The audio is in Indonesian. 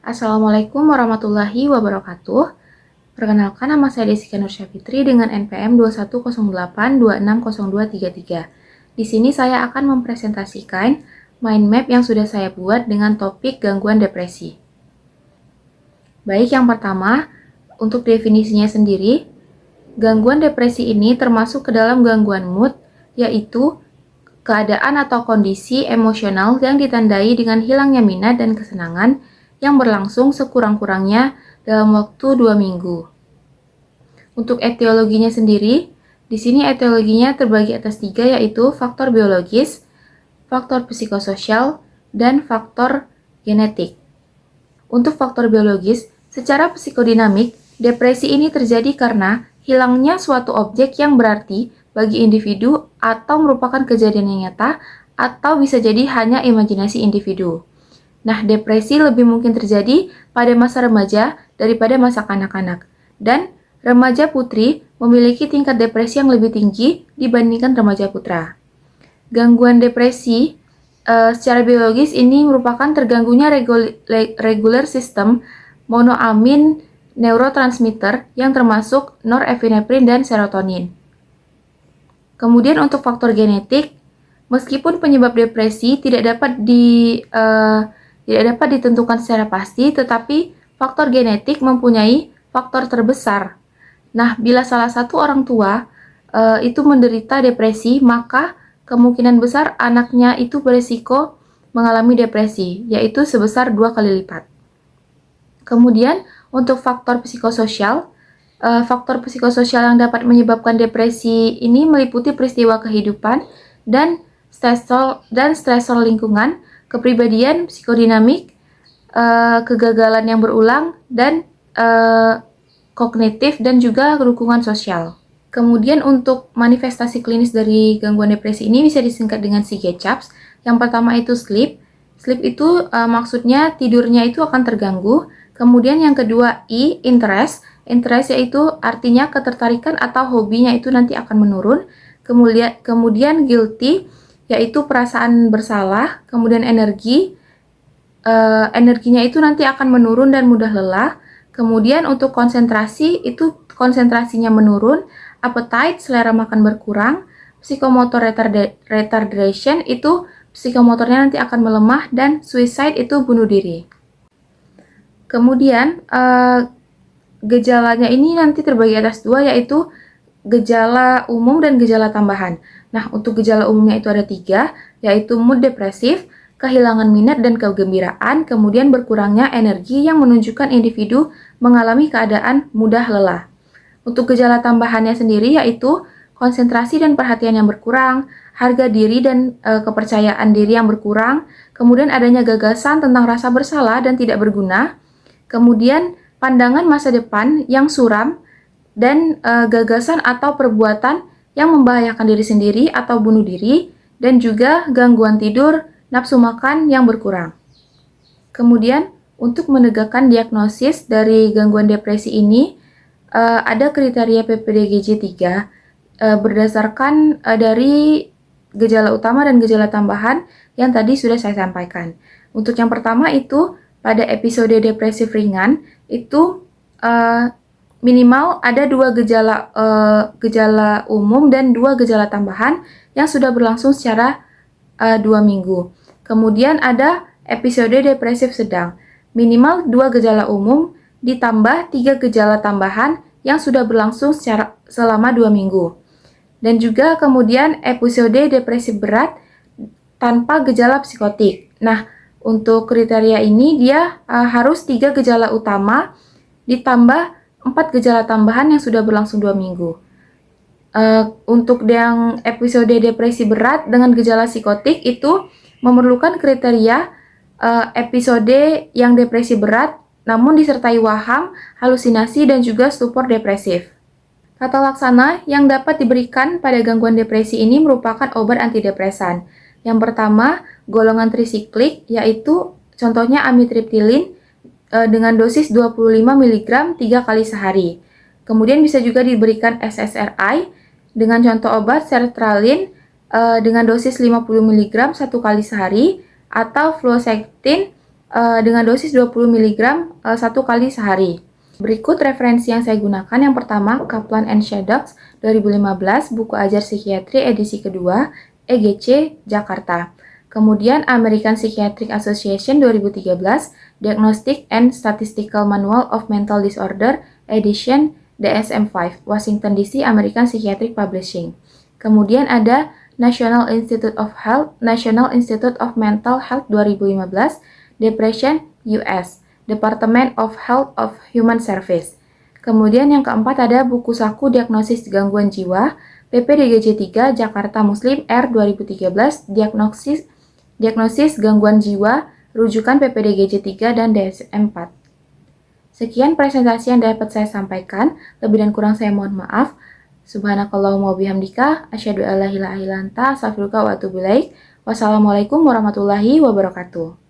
Assalamualaikum warahmatullahi wabarakatuh. Perkenalkan, nama saya Desika Nursya Fitri dengan NPM 2108260233. Di sini saya akan mempresentasikan mind map yang sudah saya buat dengan topik gangguan depresi. Baik, yang pertama, untuk definisinya sendiri, gangguan depresi ini termasuk ke dalam gangguan mood, yaitu keadaan atau kondisi emosional yang ditandai dengan hilangnya minat dan kesenangan yang berlangsung sekurang-kurangnya dalam waktu 2 minggu. Untuk etiologinya sendiri, di sini etiologinya terbagi atas 3, yaitu faktor biologis, faktor psikososial, dan faktor genetik. Untuk faktor biologis, secara psikodinamik, depresi ini terjadi karena hilangnya suatu objek yang berarti bagi individu atau merupakan kejadian yang nyata atau bisa jadi hanya imajinasi individu. Nah, depresi lebih mungkin terjadi pada masa remaja daripada masa kanak-kanak. Dan remaja putri memiliki tingkat depresi yang lebih tinggi dibandingkan remaja putra. Gangguan depresi secara biologis ini merupakan terganggunya regular system monoamin neurotransmitter yang termasuk norepinefrin dan serotonin. Kemudian untuk faktor genetik, meskipun penyebab depresi tidak dapat ditentukan secara pasti, tetapi faktor genetik mempunyai faktor terbesar. Nah, bila salah satu orang tua itu menderita depresi, maka kemungkinan besar anaknya itu berisiko mengalami depresi, yaitu sebesar 2 kali lipat. Kemudian, untuk faktor psikososial yang dapat menyebabkan depresi ini meliputi peristiwa kehidupan dan stresor lingkungan, kepribadian psikodinamik, kegagalan yang berulang, dan kognitif dan juga dukungan sosial. Kemudian untuk manifestasi klinis dari gangguan depresi ini bisa disingkat dengan CGCAPS. Yang pertama itu sleep. Sleep itu maksudnya tidurnya itu akan terganggu. Kemudian yang kedua interest. Interest yaitu artinya ketertarikan atau hobinya itu nanti akan menurun. Kemudian guilty yaitu perasaan bersalah. Kemudian energinya itu nanti akan menurun dan mudah lelah. Kemudian untuk konsentrasi itu konsentrasinya menurun. Appetite, selera makan berkurang. Psikomotor retardation itu psikomotornya nanti akan melemah. Dan suicide itu bunuh diri. Kemudian gejalanya ini nanti terbagi atas 2, yaitu gejala umum dan gejala tambahan. Nah, untuk gejala umumnya itu ada 3, yaitu mood depresif, kehilangan minat dan kegembiraan, kemudian berkurangnya energi yang menunjukkan individu mengalami keadaan mudah lelah. Untuk gejala tambahannya sendiri yaitu konsentrasi dan perhatian yang berkurang, harga diri dan kepercayaan diri yang berkurang, kemudian adanya gagasan tentang rasa bersalah dan tidak berguna, kemudian pandangan masa depan yang suram, dan gagasan atau perbuatan yang membahayakan diri sendiri atau bunuh diri, dan juga gangguan tidur, nafsu makan yang berkurang. Kemudian, untuk menegakkan diagnosis dari gangguan depresi ini, ada kriteria PPDGJ 3 berdasarkan dari gejala utama dan gejala tambahan yang tadi sudah saya sampaikan. Untuk yang pertama itu, pada episode depresif ringan, itu minimal ada 2 gejala umum dan 2 gejala tambahan yang sudah berlangsung secara 2 minggu. Kemudian ada episode depresif sedang, minimal 2 gejala umum ditambah 3 gejala tambahan yang sudah berlangsung selama 2 minggu. Dan juga kemudian episode depresif berat tanpa gejala psikotik. Nah, untuk kriteria ini dia harus 3 gejala utama ditambah 4 gejala tambahan yang sudah berlangsung 2 minggu. Untuk yang episode depresi berat dengan gejala psikotik itu memerlukan kriteria episode yang depresi berat namun disertai waham, halusinasi, dan juga stupor depresif. Tata laksana yang dapat diberikan pada gangguan depresi ini merupakan obat antidepresan. Yang pertama, golongan trisiklik, yaitu contohnya amitriptilin dengan dosis 25 mg 3 kali sehari. Kemudian bisa juga diberikan SSRI dengan contoh obat sertralin dengan dosis 50 mg 1 kali sehari, atau fluoxetine dengan dosis 20 mg 1 kali sehari. Berikut referensi yang saya gunakan. Yang pertama, Kaplan and Shaddox 2015, buku ajar psikiatri edisi kedua, EGC, Jakarta. Kemudian American Psychiatric Association 2013, Diagnostic and Statistical Manual of Mental Disorder, edition DSM-5, Washington DC, American Psychiatric Publishing. Kemudian ada National Institute of Health, National Institute of Mental Health 2015, Depression, US, Department of Health of Human Service. Kemudian yang keempat ada buku saku diagnosis gangguan jiwa, PPDGJ 3, Jakarta Muslim, R 2013, diagnosis gangguan jiwa, rujukan PPDGJ 3 dan DSM-4. Sekian presentasi yang dapat saya sampaikan, lebih dan kurang saya mohon maaf. Subhanakallahumma wabihamdika, asyhadu alla ilaha illa anta, astaghfiruka wa atubu ilaik. Wassalamualaikum warahmatullahi wabarakatuh.